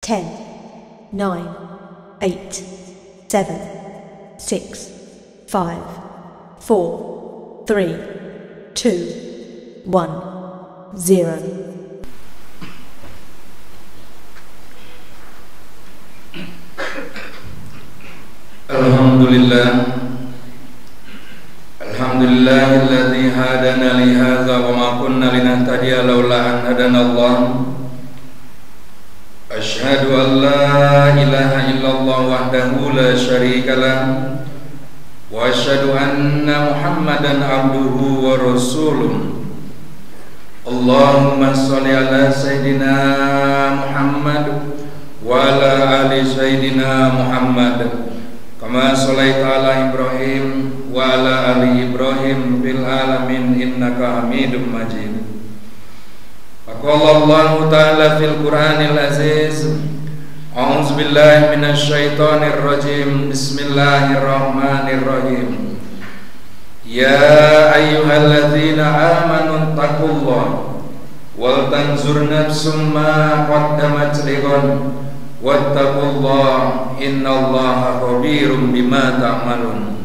10, 9, 8, 7, 6, 5, 4, 3, 2, 1, 0. Alhamdulillahilladzi hadana li hadza wa ma kunna linahtadiya laula an hadanallah. Asyhadu an la ilaha illallah wahdahu la syarikalah wa asyhadu anna Muhammadan abduhu wa rasuluh. Allahumma shalli ala sayidina Muhammad wa ala ali sayidina Muhammad kama shallaita ala Ibrahim wa ala ali Ibrahim fil alamin innaka Hamidum Majid. Qala Allah Ta'ala fil Qur'anil Aziz, a'udzu billahi minasy syaithanir rajim. Bismillahirrahmanirrahim. Ya ayyuhalladzina amanu taqullaha wal tanzur nafsum ma qaddamat lighad wattaqullaha innallaha khabirum bima ta'malun.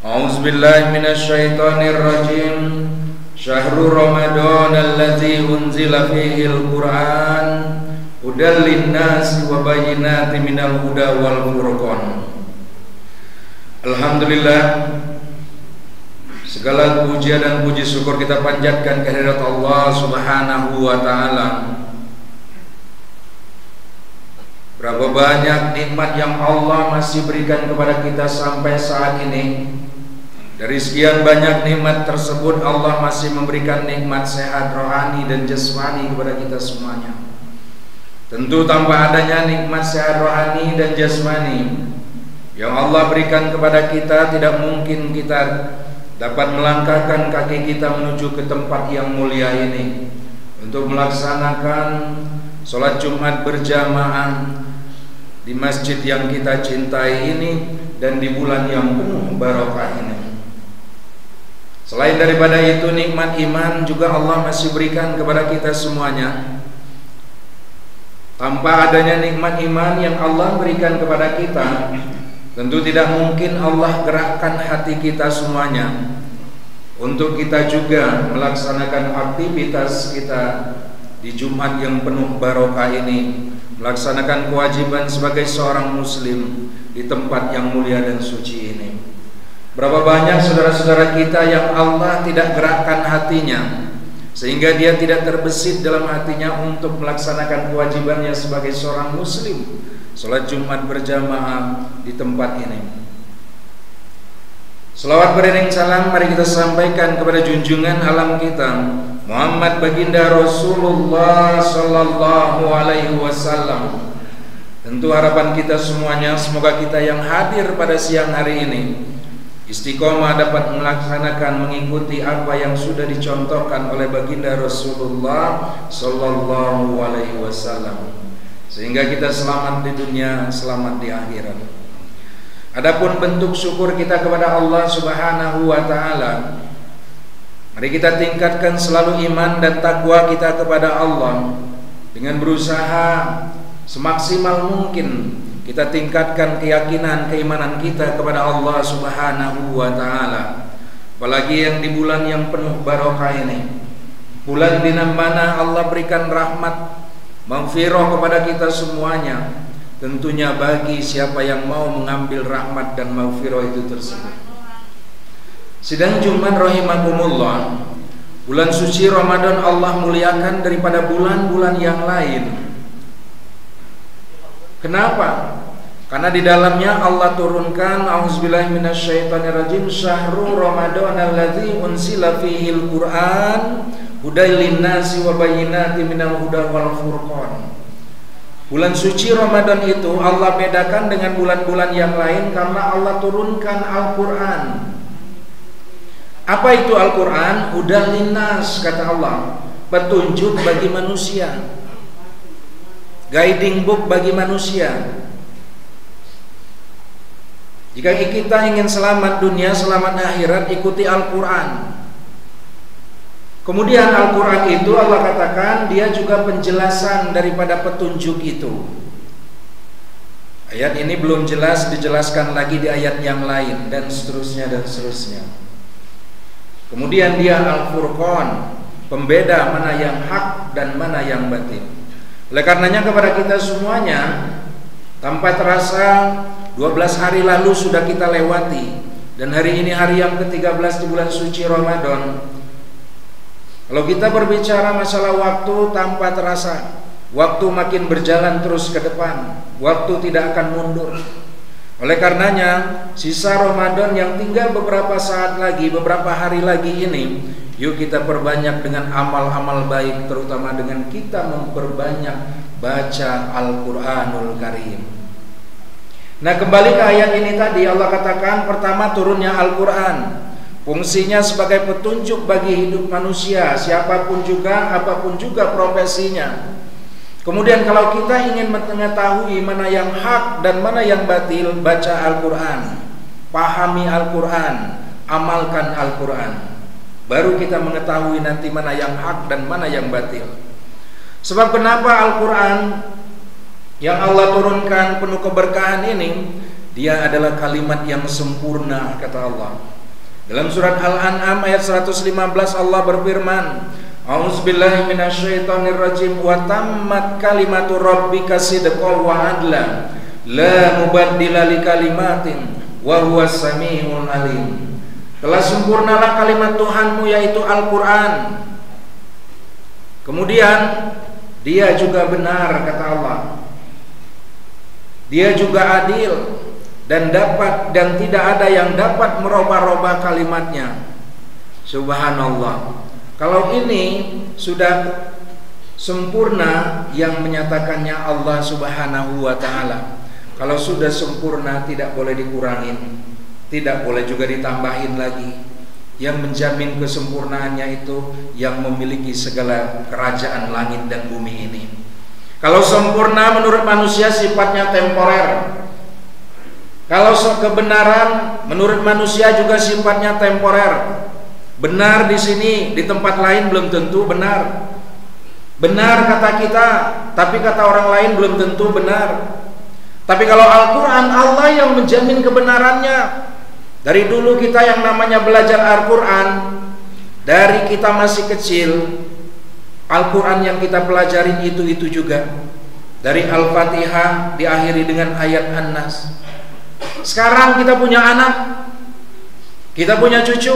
A'udzu billahi minasy syaithanir rajim. Syahrul Ramadan allazi unzila fihi al-Qur'an hudal linnasi wa bayyinatin minal huda wal furqan. Alhamdulillah, segala pujian dan puji syukur kita panjatkan kehadirat Allah Subhanahu wa taala. Berapa banyak nikmat yang Allah masih berikan kepada kita sampai saat ini. Dari sekian banyak nikmat tersebut, Allah masih memberikan nikmat sehat rohani dan jasmani kepada kita semuanya. Tentu tanpa adanya nikmat sehat rohani dan jasmani yang Allah berikan kepada kita, tidak mungkin kita dapat melangkahkan kaki kita menuju ke tempat yang mulia ini untuk melaksanakan sholat Jumat berjamaah di masjid yang kita cintai ini dan di bulan yang penuh barokah ini. Selain daripada itu, nikmat iman juga Allah masih berikan kepada kita semuanya. Tanpa adanya nikmat iman yang Allah berikan kepada kita, tentu tidak mungkin Allah gerakkan hati kita semuanya untuk kita juga melaksanakan aktivitas kita di Jumat yang penuh barokah ini, melaksanakan kewajiban sebagai seorang muslim di tempat yang mulia dan suci ini. Berapa banyak saudara-saudara kita yang Allah tidak gerakkan hatinya sehingga dia tidak terbesit dalam hatinya untuk melaksanakan kewajibannya sebagai seorang muslim, sholat Jumat berjamaah di tempat ini. Selawat beriring salam mari kita sampaikan kepada junjungan alam kita Muhammad baginda Rasulullah sallallahu alaihi wasallam. Tentu harapan kita semuanya, semoga kita yang hadir pada siang hari ini istiqomah dapat melaksanakan, mengikuti apa yang sudah dicontohkan oleh baginda Rasulullah sallallahu alaihi wasallam, sehingga kita selamat di dunia, selamat di akhirat. Adapun bentuk syukur kita kepada Allah Subhanahu wa taala, mari kita tingkatkan selalu iman dan takwa kita kepada Allah dengan berusaha semaksimal mungkin kita tingkatkan keyakinan, keimanan kita kepada Allah Subhanahu wa taala. Apalagi yang di bulan yang penuh barokah ini, bulan di mana Allah berikan rahmat, maghfirah kepada kita semuanya. Tentunya bagi siapa yang mau mengambil rahmat dan maghfirah itu tersebut. Sidang Jumat rahimakumullah, bulan suci Ramadan Allah muliakan daripada bulan-bulan yang lain. Kenapa? Karena di dalamnya Allah turunkan auzubillahi minasyaitonirrajim syahrul Ramadan allazi unzila fihil Qur'an hudal linnasi wa bayyinatin minal huda wal furqan. Bulan suci Ramadan itu Allah bedakan dengan bulan-bulan yang lain karena Allah turunkan Al-Qur'an. Apa itu Al-Qur'an? Hudal linnas, kata Allah, petunjuk bagi manusia, guiding book bagi manusia. Jika kita ingin selamat dunia, selamat akhirat, ikuti Al-Quran. Kemudian Al-Quran itu Allah katakan dia juga penjelasan daripada petunjuk itu. Ayat ini belum jelas, dijelaskan lagi di ayat yang lain, dan seterusnya dan seterusnya. Kemudian dia Al-Furqan, pembeda mana yang hak dan mana yang batil. Oleh karenanya kepada kita semuanya, tanpa terasa 12 hari lalu sudah kita lewati, dan hari ini hari yang ke-13 di bulan suci Ramadan. Kalau kita berbicara masalah waktu, tanpa terasa waktu makin berjalan terus ke depan, waktu tidak akan mundur. Oleh karenanya sisa Ramadan yang tinggal beberapa saat lagi, beberapa hari lagi ini, yuk kita perbanyak dengan amal-amal baik, terutama dengan kita memperbanyak baca Al-Quranul Karim. Nah, kembali ke ayat ini tadi, Allah katakan pertama turunnya Al-Quran, fungsinya sebagai petunjuk bagi hidup manusia, siapapun juga, apapun juga profesinya. Kemudian kalau kita ingin mengetahui mana yang hak dan mana yang batil, baca Al-Quran, pahami Al-Quran, amalkan Al-Quran, baru kita mengetahui nanti mana yang hak dan mana yang batil. Sebab kenapa Al-Quran yang Allah turunkan penuh keberkahan ini, dia adalah kalimat yang sempurna, kata Allah. Dalam surat Al-An'am ayat 115 Allah berfirman, A'udzubillahi minasyaitonirrajim, wa tammat kalimatu rabbika sidqan wa adla, la mubaddila likalimatin wa huwas samiul alim. Telah sempurnalah kalimat Tuhanmu yaitu Al-Quran. Kemudian dia juga benar, kata Allah. Dia juga adil dan tidak ada yang dapat merubah-rubah kalimatnya. Subhanallah. Kalau ini sudah sempurna yang menyatakannya Allah Subhanahu wa taala. Kalau sudah sempurna tidak boleh dikurangin, tidak boleh juga ditambahin lagi. Yang menjamin kesempurnaannya itu yang memiliki segala kerajaan langit dan bumi ini. Kalau sempurna menurut manusia sifatnya temporer. Kalau kebenaran menurut manusia juga sifatnya temporer. Benar di sini, di tempat lain belum tentu benar. Benar kata kita, tapi kata orang lain belum tentu benar. Tapi kalau Al-Quran, Allah yang menjamin kebenarannya. Dari dulu kita yang namanya belajar Al-Quran, dari kita masih kecil, Al-Quran yang kita pelajarin itu juga. Dari Al-Fatihah diakhiri dengan ayat An-Nas. Sekarang kita punya anak, kita punya cucu,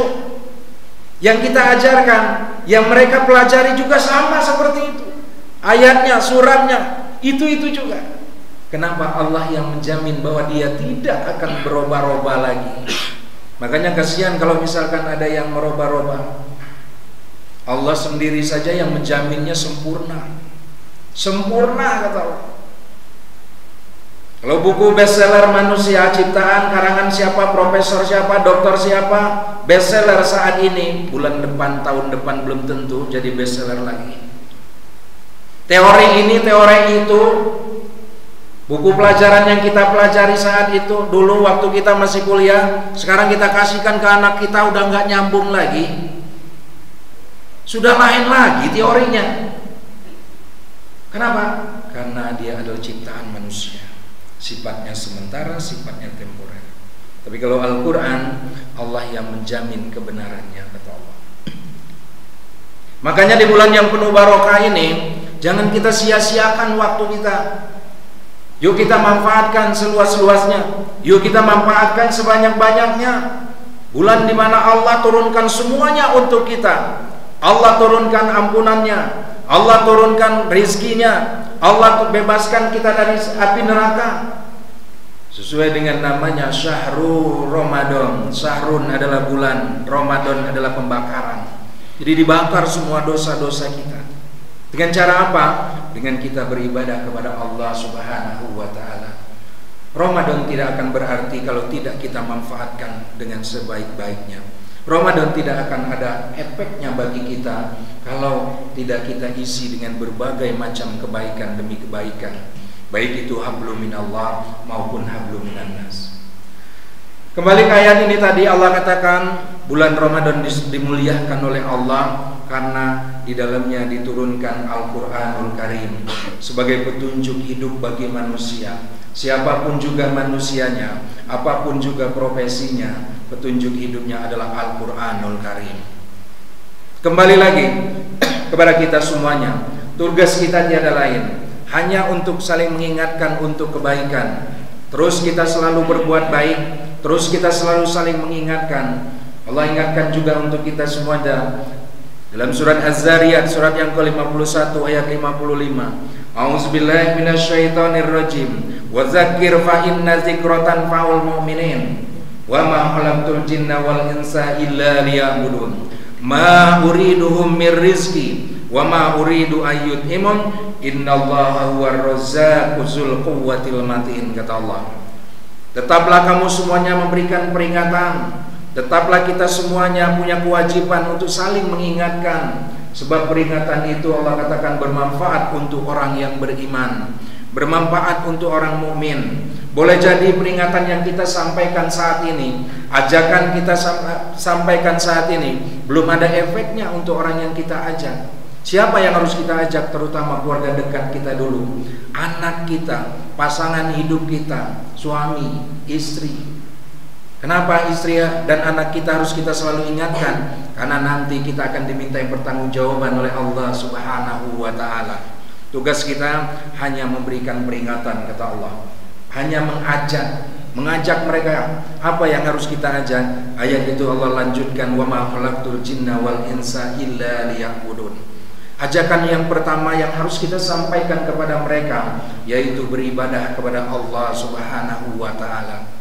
yang kita ajarkan, yang mereka pelajari juga sama seperti itu. Ayatnya, suratnya, itu juga. Kenapa? Allah yang menjamin bahwa dia tidak akan berubah-ubah lagi. Makanya kasihan kalau misalkan ada yang merubah-ubah. Allah sendiri saja yang menjaminnya sempurna. Sempurna, kata Allah. Kalau buku bestseller manusia ciptaan karangan siapa, profesor siapa, dokter siapa, bestseller saat ini, bulan depan, tahun depan belum tentu jadi bestseller lagi. Teori ini, teori itu, buku pelajaran yang kita pelajari saat itu, dulu waktu kita masih kuliah, sekarang kita kasihkan ke anak kita udah nggak nyambung lagi. Sudah lain lagi teorinya. Kenapa? Karena dia adalah ciptaan manusia. Sifatnya sementara, sifatnya temporer. Tapi kalau Al-Quran, Allah yang menjamin kebenarannya, kata Allah. Makanya di bulan yang penuh barokah ini, jangan kita sia-siakan waktu kita. Yuk kita manfaatkan seluas-luasnya. Yuk kita manfaatkan sebanyak-banyaknya. Bulan di mana Allah turunkan semuanya untuk kita. Allah turunkan ampunannya, Allah turunkan rizkinya, Allah bebaskan kita dari api neraka. Sesuai dengan namanya Syahrul Ramadan. Syahrun adalah bulan, Ramadan adalah pembakaran. Jadi dibakar semua dosa-dosa kita. Dengan cara apa? Dengan kita beribadah kepada Allah Subhanahu wa ta'ala. Ramadan tidak akan berarti kalau tidak kita manfaatkan dengan sebaik-baiknya. Ramadan tidak akan ada efeknya bagi kita kalau tidak kita isi dengan berbagai macam kebaikan demi kebaikan, baik itu hablum minallah maupun hablum minannas. Kembali ke ayat ini tadi, Allah katakan bulan Ramadan dimuliakan oleh Allah karena di dalamnya diturunkan Al-Qur'anul Karim sebagai petunjuk hidup bagi manusia. Siapapun juga manusianya, apapun juga profesinya, petunjuk hidupnya adalah Al-Qur'anul Karim. Kembali lagi kepada kita semuanya, tugas kita tiada lain hanya untuk saling mengingatkan untuk kebaikan. Terus kita selalu berbuat baik, terus kita selalu saling mengingatkan. Allah ingatkan juga untuk kita semua dalam surat Az-Zariyat, surat yang ke-51 ayat 55. A'udzubillahi minasyaitonirrajim. Wa dzakkir fa inna dzikratan fa'ul mu'minin. Wa ma khalaqtul jinna wal insa illa liya'budun. Ma uriduhum mir rizqi wa ma uridu ayyut'imun. Innallaha huwar razzaqu dzul quwwatil matin, kata Allah. Tetaplah kamu semuanya memberikan peringatan. Tetaplah kita semuanya punya kewajiban untuk saling mengingatkan. Sebab peringatan itu Allah katakan bermanfaat untuk orang yang beriman, bermanfaat untuk orang mukmin. Boleh jadi peringatan yang kita sampaikan saat ini, ajakan kita sampaikan saat ini, belum ada efeknya untuk orang yang kita ajak. Siapa yang harus kita ajak? Terutama keluarga dekat kita dulu, anak kita, pasangan hidup kita, suami, istri. Kenapa istri dan anak kita harus kita selalu ingatkan? Karena nanti kita akan diminta pertanggungjawaban oleh Allah Subhanahu wa Ta'ala. Tugas kita hanya memberikan peringatan, kata Allah, hanya mengajak mereka. Apa yang harus kita ajak? Ayat itu Allah lanjutkan, wa ma khalaqtul jinna wal insa illa liya'budun. Ajakan yang pertama yang harus kita sampaikan kepada mereka yaitu beribadah kepada Allah Subhanahu wa Ta'ala.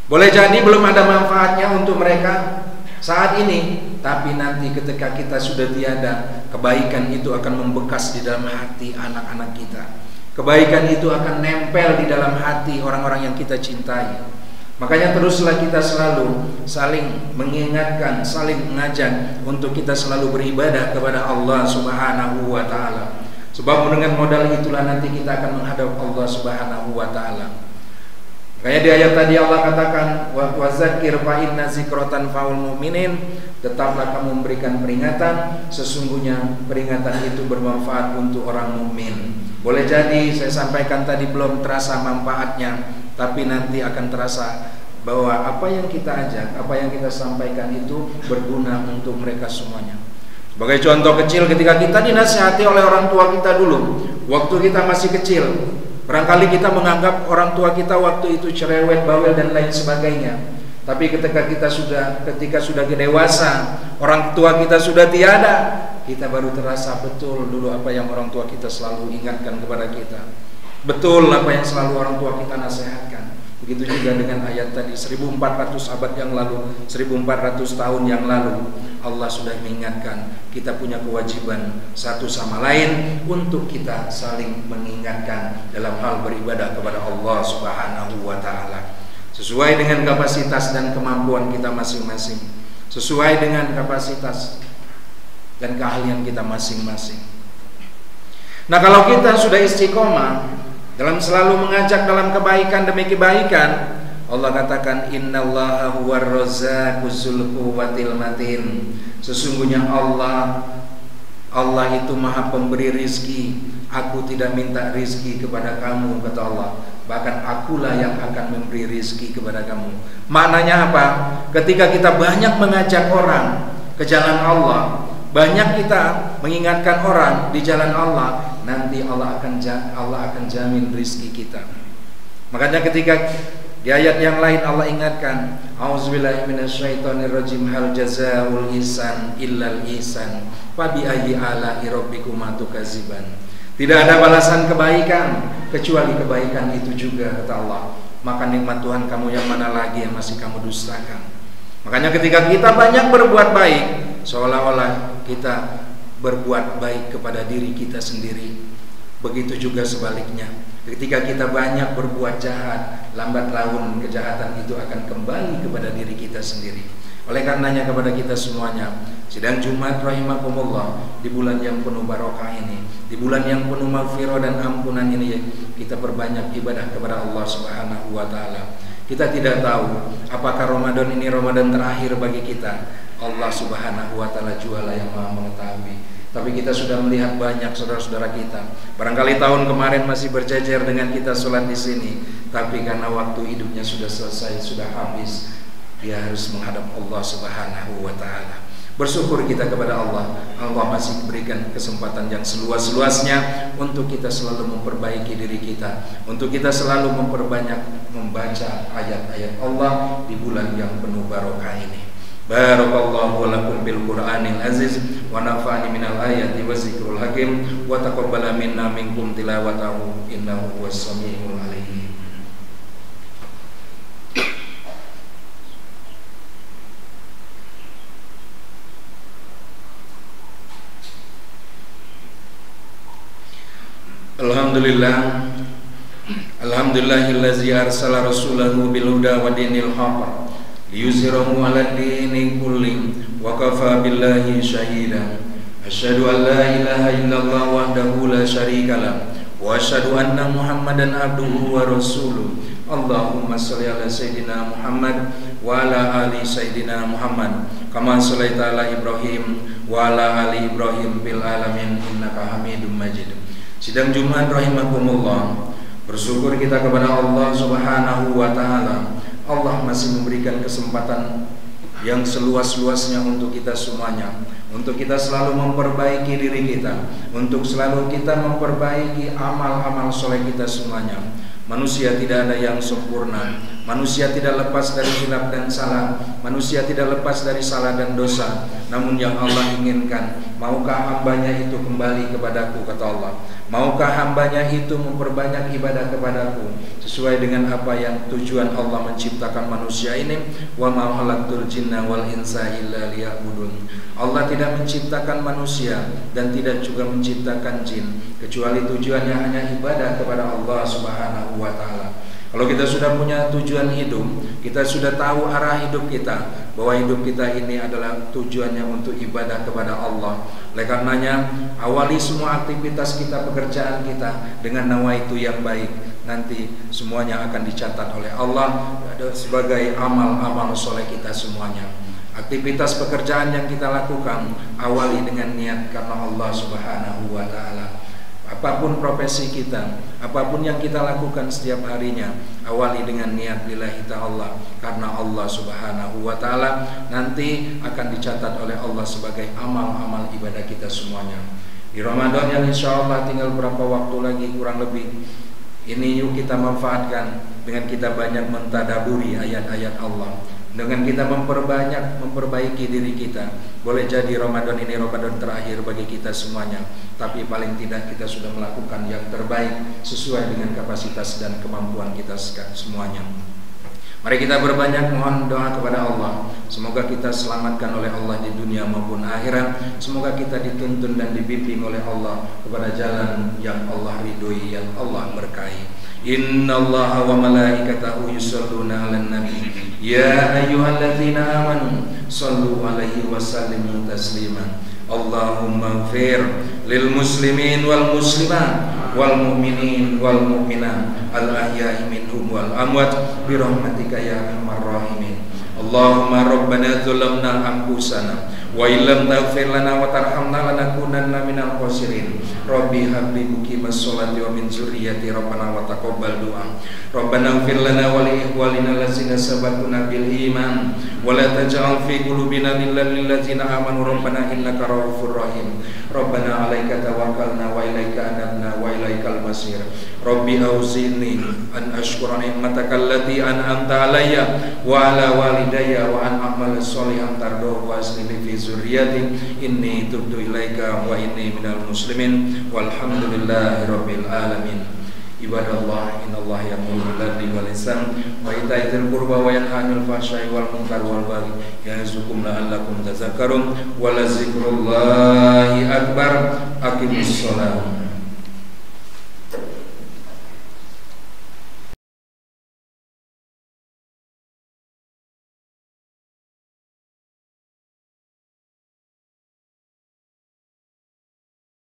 Boleh jadi belum ada manfaatnya untuk mereka saat ini, tapi nanti ketika kita sudah tiada, kebaikan itu akan membekas di dalam hati anak-anak kita. Kebaikan itu akan nempel di dalam hati orang-orang yang kita cintai. Makanya teruslah kita selalu saling mengingatkan, saling mengajak untuk kita selalu beribadah kepada Allah Subhanahu wa Ta'ala. Sebab dengan modal itulah nanti kita akan menghadap Allah Subhanahu wa Ta'ala. Makanya di ayat tadi Allah katakan, wa dzakir fa inna dzikratan fa'ul mu'minin. Tetaplah kamu memberikan peringatan, sesungguhnya peringatan itu bermanfaat untuk orang mukmin. Boleh jadi saya sampaikan tadi belum terasa manfaatnya, tapi nanti akan terasa bahwa apa yang kita ajak, apa yang kita sampaikan itu berguna untuk mereka semuanya. Sebagai contoh kecil, ketika kita dinasihati oleh orang tua kita dulu, waktu kita masih kecil, barangkali kita menganggap orang tua kita waktu itu cerewet, bawel dan lain sebagainya. Tapi ketika sudah dewasa, orang tua kita sudah tiada, kita baru terasa betul dulu apa yang orang tua kita selalu ingatkan kepada kita. Betul apa yang selalu orang tua kita nasihatkan. Begitu juga dengan ayat tadi, 1400 abad yang lalu, 1400 tahun yang lalu, Allah sudah mengingatkan kita punya kewajiban satu sama lain untuk kita saling mengingatkan dalam hal beribadah kepada Allah Subhanahu wa Ta'ala, sesuai dengan kapasitas dan kemampuan kita masing-masing, sesuai dengan kapasitas dan keahlian kita masing-masing. Nah, kalau kita sudah istiqomah dalam selalu mengajak dalam kebaikan demi kebaikan, Allah katakan innallaha huwar razzaqu dzul quwwatil matin. Sesungguhnya Allah itu Maha pemberi rizki. Aku tidak minta rizki kepada kamu, kata Allah, bahkan akulah yang akan memberi rizki kepada kamu. Maknanya apa? Ketika kita banyak mengajak orang ke jalan Allah, banyak kita mengingatkan orang di jalan Allah, nanti Allah akan jamin rizki kita. Makanya ketika di ayat yang lain Allah ingatkan, auzubillahi minasyaitonirrajim, hal jazaa'ul ihsan illal ihsan fa bi ayyi ala'i rabbikuma tukadziban. Tidak ada balasan kebaikan kecuali kebaikan itu juga, kata Allah. Maka nikmat Tuhan kamu yang mana lagi yang masih kamu dustakan? Makanya ketika kita banyak berbuat baik, seolah-olah kita berbuat baik kepada diri kita sendiri. Begitu juga sebaliknya, ketika kita banyak berbuat jahat, lambat laun kejahatan itu akan kembali kepada diri kita sendiri. Oleh karenanya kepada kita semuanya, sidang Jumat rahimakumullah, di bulan yang penuh barokah ini, di bulan yang penuh maghfirah dan ampunan ini, kita perbanyak ibadah kepada Allah Subhanahu wa Ta'ala. Kita tidak tahu apakah Ramadan ini Ramadan terakhir bagi kita. Allah Subhanahu wa taala jualah yang Maha mengetahui. Tapi kita sudah melihat banyak saudara-saudara kita. Barangkali tahun kemarin masih berjejer dengan kita sholat di sini, tapi karena waktu hidupnya sudah selesai, sudah habis, dia harus menghadap Allah Subhanahu wa taala. Bersyukur kita kepada Allah. Allah masih berikan kesempatan yang seluas-luasnya untuk kita selalu memperbaiki diri kita, untuk kita selalu memperbanyak membaca ayat-ayat Allah di bulan yang penuh barokah ini. Barakallahu lakum bil Qur'anil aziz wa nafa'ani minal ayati wa zikrul hakim wa taqabbala minna minkum tilawatahu innahu huwas samiul alim. Alhamdulillahillazi arsala rasulahu bil huda wa dinil haqq liyuzhirahu 'alad dini kulli wa kafa billahi shahida. Asyhadu an la ilaha illallah wahdahu la syarikalah wa asyhadu anna Muhammadan abduhu wa rasuluh. Allahumma shalli ala sayidina Muhammad wa ala ali sayidina Muhammad kama shallaita ala Ibrahim wa ala ali Ibrahim fil alamin innaka Hamidum Majid. Sidang Jumat rahimakumullah, bersyukur kita kepada Allah Subhanahu wa taala. Allah masih memberikan kesempatan yang seluas-luasnya untuk kita semuanya, untuk kita selalu memperbaiki diri kita, untuk selalu kita memperbaiki amal-amal soleh kita semuanya. Manusia tidak ada yang sempurna. Manusia tidak lepas dari hilaf dan salah. Manusia tidak lepas dari salah dan dosa. Namun yang Allah inginkan, maukah hambanya itu kembali kepadaku, kata Allah. Maukah hambanya itu memperbanyak ibadah kepadaku sesuai dengan apa yang tujuan Allah menciptakan manusia ini. Wa ma khalaqtul jinna wal insa illa liya'budun. Allah tidak menciptakan manusia dan tidak juga menciptakan jin kecuali tujuannya hanya ibadah kepada Allah Subhanahu wa taala. Kalau kita sudah punya tujuan hidup, kita sudah tahu arah hidup kita, bahwa hidup kita ini adalah tujuannya untuk ibadah kepada Allah. Oleh karenanya, awali semua aktivitas kita, pekerjaan kita dengan nawaitu yang baik. Nanti semuanya akan dicatat oleh Allah sebagai amal-amal soleh kita semuanya. Aktivitas pekerjaan yang kita lakukan, awali dengan niat karena Allah Subhanahu wa taala. Apapun profesi kita, apapun yang kita lakukan setiap harinya, awali dengan niat lillahi ta'ala karena Allah Subhanahu wa taala. Nanti akan dicatat oleh Allah sebagai amal-amal ibadah kita semuanya. Di Ramadan yang insya Allah tinggal berapa waktu lagi, kurang lebih ini, yuk kita manfaatkan dengan kita banyak mentadaburi ayat-ayat Allah, dengan kita memperbaiki diri kita. Boleh jadi Ramadan ini Ramadan terakhir bagi kita semuanya, tapi paling tidak kita sudah melakukan yang terbaik sesuai dengan kapasitas dan kemampuan kita semuanya. Mari kita berbanyak mohon doa kepada Allah. Semoga kita selamatkan oleh Allah di dunia maupun akhirat. Semoga kita dituntun dan dibimbing oleh Allah kepada jalan yang Allah ridhoi, yang Allah berkahi. Innallaha wa malaikatahu yusholluna 'alan nabi ya ayyuhalladzina amanu shallu 'alaihi wa sallimu taslima. Allahumma ighfir lil muslimin wal muslimat wal mu'minin wal mu'minat al ahya'i minhum wal amwat bi rahmatika ya arhamar rahimin. Allahumma rabbana dzalamna anfusana wa illam taghfir lana wa tarhamna lanakunanna minal khasirin. Rabbi habli muqimas sholati wa min dzurriyyati rabbana wa taqabbal du'a. Rabbana ighfir lana wa li ikhwanina allazina sabaquna bil iman wa la taj'al fi qulubina ghillan lil ladzina amanu rabbana innaka ra'ufur rahim. Rabbana 'alaika tawakkalna wa ilaika anabna wa ilaikal masir. Rabbi auzi'ni an ashkura ni'mataka allati an'amta 'alayya wa 'ala walidayya wa an a'mala sholihan tardahu wa aslih li fi dzurriyyati inni tubtu ilaika wa inni minal muslimin walhamdulillahi rabbil alamin. Ibadallah, innallaha ya'muru bil 'adli wal ihsan wa ita'i dzil qurba wa yanha 'anil fahsya'i wal munkar wal baghi ya'izukum la'allakum tadhakkarun wa la dzikrullahi akbar. Aqimus shalah.